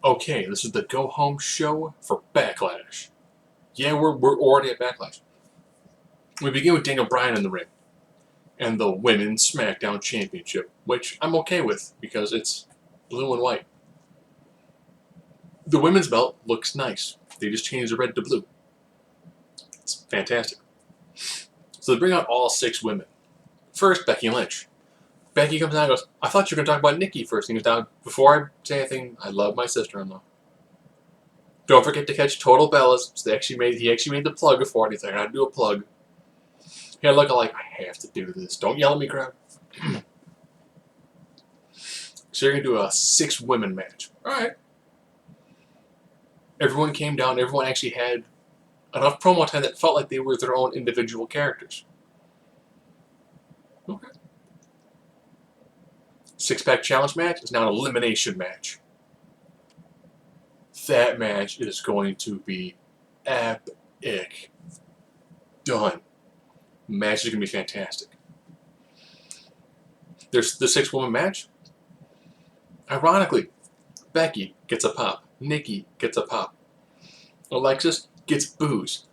Okay, this is the go home show for BackLash. Yeah, we're already at BackLash. We begin with Daniel Bryan in the ring and the Women's Smackdown Championship, which I'm okay with because it's blue and white. The women's belt looks nice. They just changed the red to blue. It's fantastic. So they bring out all 6 women. First, Becky Lynch. Becky comes out and goes, I thought you were going to talk about Nikki first. He goes down, before I say anything, I love my sister-in-law. Don't forget to catch Total Bellas. So he actually made the plug before it. He's like, I gotta do a plug. He had a look like, I have to do this. Don't yell at me, crowd. So you're gonna do a 6-women match. Alright. Everyone came down, everyone actually had enough promo time that felt like they were their own individual characters. Okay. 6-pack challenge match is now an elimination match. That match is going to be epic. Done. Match is going to be fantastic. There's the 6-woman match. Ironically, Becky gets a pop. Nikki gets a pop. Alexis gets booze.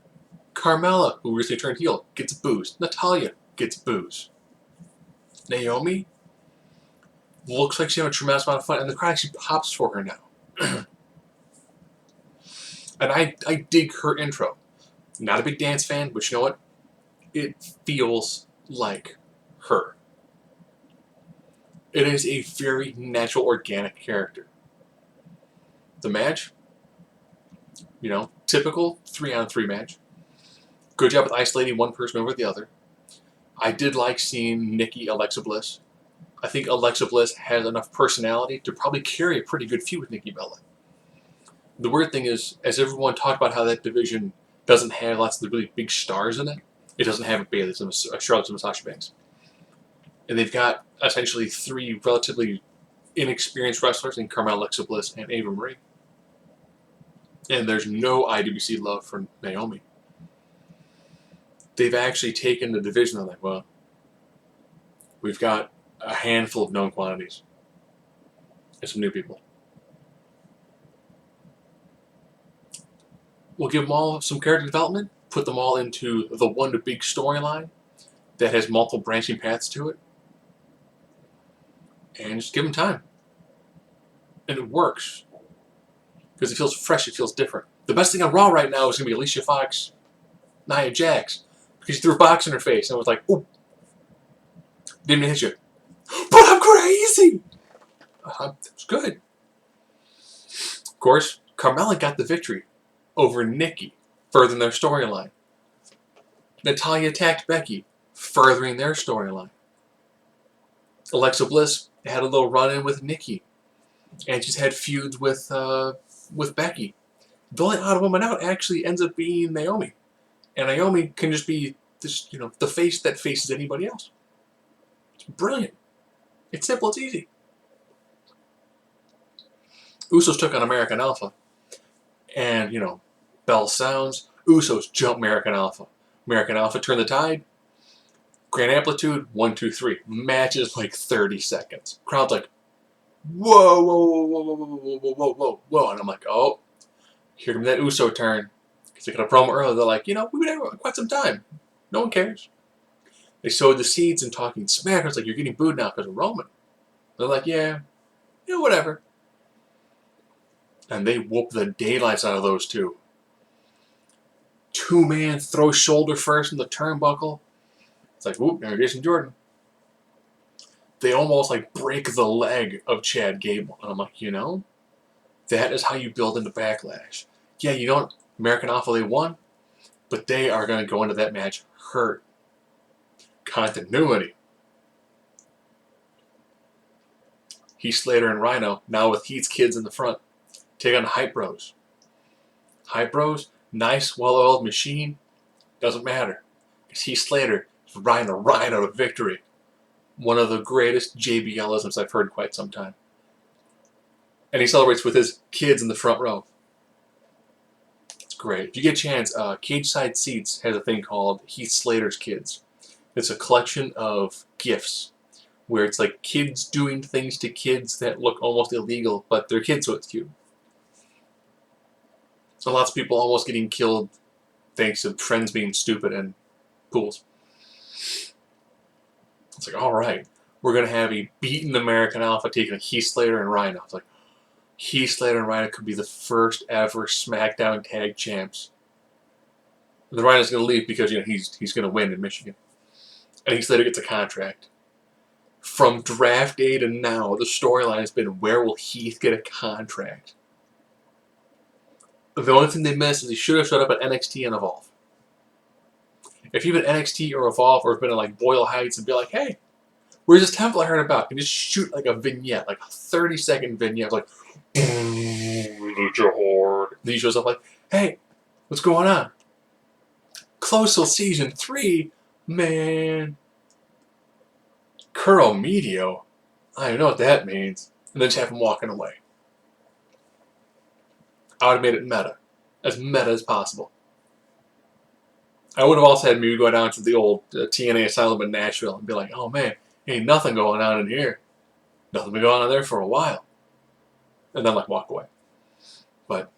Carmella, who recently turned heel, gets booze. Natalya gets booze. Naomi looks like she's having a tremendous amount of fun, and the crowd actually pops for her now. And I dig her intro. Not a big dance fan, but you know what? It feels like her. It is a very natural, organic character. The match, typical 3-on-3 match. Good job with isolating one person over the other. I did like seeing Nikki Alexa Bliss. I think Alexa Bliss has enough personality to probably carry a pretty good feud with Nikki Bella. The weird thing is, as everyone talked about how that division doesn't have lots of the really big stars in it, it doesn't have a Bayley, a Charlotte, and Sasha Banks. And they've got essentially 3 relatively inexperienced wrestlers in Carmella, Alexa Bliss, and Ava Marie. And there's no IWC love for Naomi. They've actually taken the division and like, well, we've got a handful of known quantities and some new people. We'll give them all some character development, put them all into the one big storyline that has multiple branching paths to it, and just give them time. And it works. Because it feels fresh, it feels different. The best thing on Raw right now is going to be Alicia Fox, Nia Jax, because she threw a box in her face and was like, "Ooh, didn't hit you." But I'm crazy! It's good. Of course, Carmella got the victory over Nikki, furthering their storyline. Natalya attacked Becky, furthering their storyline. Alexa Bliss had a little run-in with Nikki, and she's had feuds with Becky. The only odd woman out actually ends up being Naomi, and Naomi can just be this, the face that faces anybody else. It's brilliant. It's simple. It's easy. Usos took on American Alpha, and bell sounds. Usos jump American Alpha. American Alpha turn the tide. Grand Amplitude, 1, 2, 3. Match is like 30 seconds. Crowd's like, whoa, whoa, whoa, whoa, whoa, whoa, whoa, whoa, whoa, whoa. And I'm like, oh, here comes that Uso turn. Because they got a promo earlier. They're like, we've been here quite some time. No one cares. They sowed the seeds in talking smack. It's like, you're getting booed now because of Roman. They're like, yeah, whatever. And they whoop the daylights out of those two. 2-man throw shoulder first in the turnbuckle. It's like, whoop, there Jason Jordan. They almost break the leg of Chad Gable. And I'm like, that is how you build into BackLash. Yeah, American Alpha, they won, but they are going to go into that match hurt. Continuity. Heath Slater and Rhino, now with Heath's kids in the front, take on Hype Bros. Hype Bros, nice, well-oiled machine, doesn't matter. Because Heath Slater is riding a Rhino to victory. One of the greatest JBLisms I've heard in quite some time. And he celebrates with his kids in the front row. It's great. If you get a chance, Cage Side Seats has a thing called Heath Slater's Kids. It's a collection of gifts where it's like kids doing things to kids that look almost illegal, but they're kids, so it's cute. So lots of people almost getting killed thanks to friends being stupid and pools. It's like, all right, we're going to have a beaten American Alpha taking a Heath Slater and Rhino. It's like, Heath Slater and Rhino could be the first ever SmackDown Tag Champs. The Rhino's going to leave because he's going to win in Michigan. And Heath Slater gets a contract. From draft day to now, the storyline has been, where will Heath get a contract? The only thing they missed is he should have showed up at NXT and Evolve. If you've been NXT or Evolve or been in like Boyle Heights and be like, hey, where's this temple I heard about? And just shoot like a vignette, like a 30-second vignette, like, Lucha. Then he shows up like, hey, what's going on? Close till season 3, man. Curl Medio? I don't know what that means. And then just have him walking away. I would have made it meta. As meta as possible. I would have also had me go down to the old TNA Asylum in Nashville and be like, oh man, ain't nothing going on in here. Nothing been going on there for a while. And then like walk away. But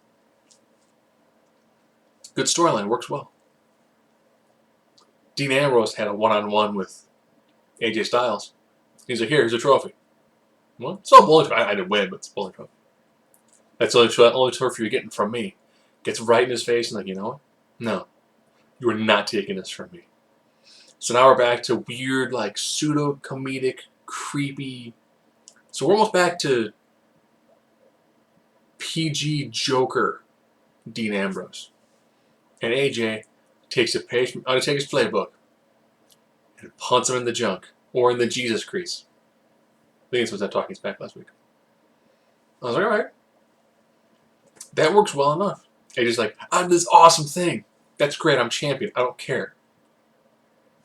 good storyline, works well. Dean Ambrose had a one-on-one with AJ Styles. He's like, here's a trophy. Well, it's not a bowling trophy. I didn't win, but it's a bowling trophy. That's the only trophy you're getting from me. Gets right in his face and like, you know what? No. You are not taking this from me. So now we're back to weird, like, pseudo-comedic, creepy. So we're almost back to PG Joker Dean Ambrose. And AJ takes a page from Undertaker's playbook and punts him in the junk. Or in the Jesus crease. I think it's what that talking back last week. I was like, alright. That works well enough. AJ's like, I'm this awesome thing. That's great, I'm champion. I don't care.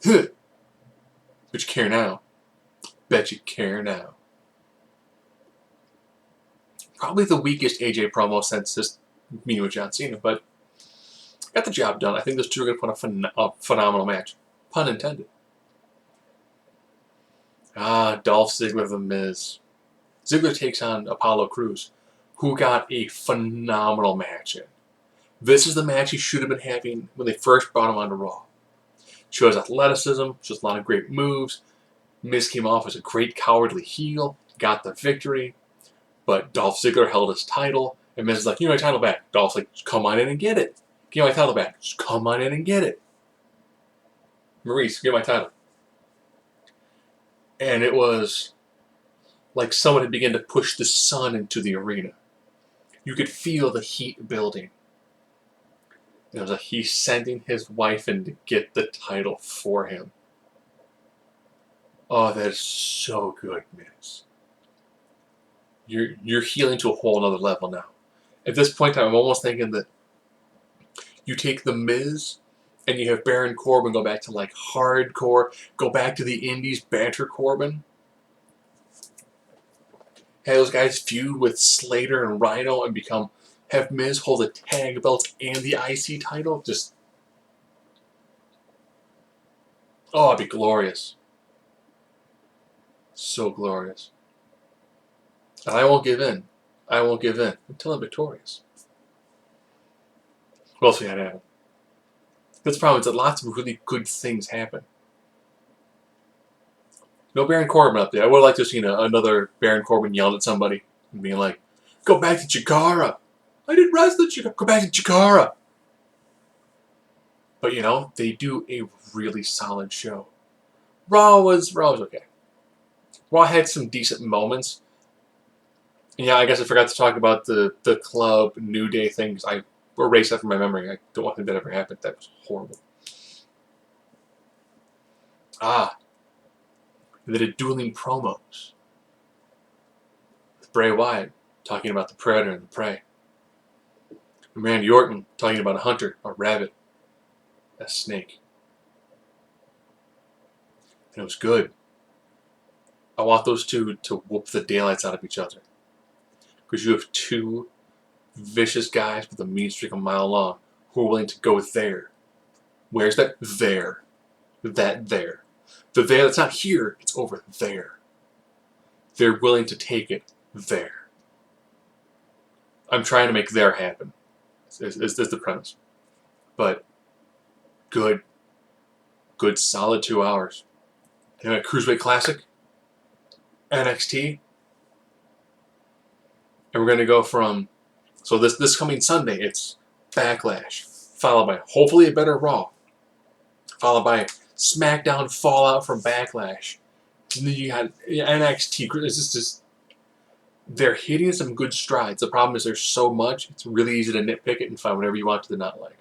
But you care now. Bet you care now. Probably the weakest AJ promo since this meeting with John Cena, but got the job done. I think those two are going to put a phenomenal match. Pun intended. Dolph Ziggler, The Miz. Ziggler takes on Apollo Crews, who got a phenomenal match in. This is the match he should have been having when they first brought him onto Raw. Shows athleticism, shows a lot of great moves. Miz came off as a great cowardly heel, got the victory, but Dolph Ziggler held his title, and Miz is like, give me my title back. Dolph's like, just come on in and get it. Give me my title back. Just come on in and get it. Maurice, give me my title. And it was like someone had begun to push the sun into the arena. You could feel the heat building. And it was like he's sending his wife in to get the title for him. Oh, that is so good, Miz. You're healing to a whole other level now. At this point in time, I'm almost thinking that you take The Miz and you have Baron Corbin go back to like hardcore, go back to the Indies, banter Corbin. Have those guys feud with Slater and Rhino and have Miz hold the tag belts and the IC title. Just, oh, it'd be glorious. So glorious. And I won't give in. I won't give in until I'm victorious. What else we had happen? That's the problem, is that lots of really good things happen. No Baron Corbin up there. I would have liked to have seen another Baron Corbin yelled at somebody and being like, go back to Chikara. I didn't wrestle Chikara. Go back to Chikara. But, you know, they do a really solid show. Raw was okay. Raw had some decent moments. And yeah, I guess I forgot to talk about the club New Day things. I erased that from my memory. I don't think that ever happened. That was horrible. They did dueling promos. With Bray Wyatt talking about the Predator and the Prey. And Randy Orton talking about a hunter, a rabbit, a snake. And it was good. I want those two to whoop the daylights out of each other. Because you have two vicious guys with a mean streak a mile long who are willing to go there. Where's that? There. That there. The there that's not here, it's over there. They're willing to take it there. I'm trying to make there happen. Is the premise. But good solid 2 hours. And a Cruiserweight Classic, NXT, and we're gonna go from this coming Sunday it's BackLash, followed by hopefully a better Raw, followed by SmackDown Fallout from BackLash. And then you got NXT. It's just they're hitting some good strides. The problem is there's so much. It's really easy to nitpick it and find whatever you want to not like.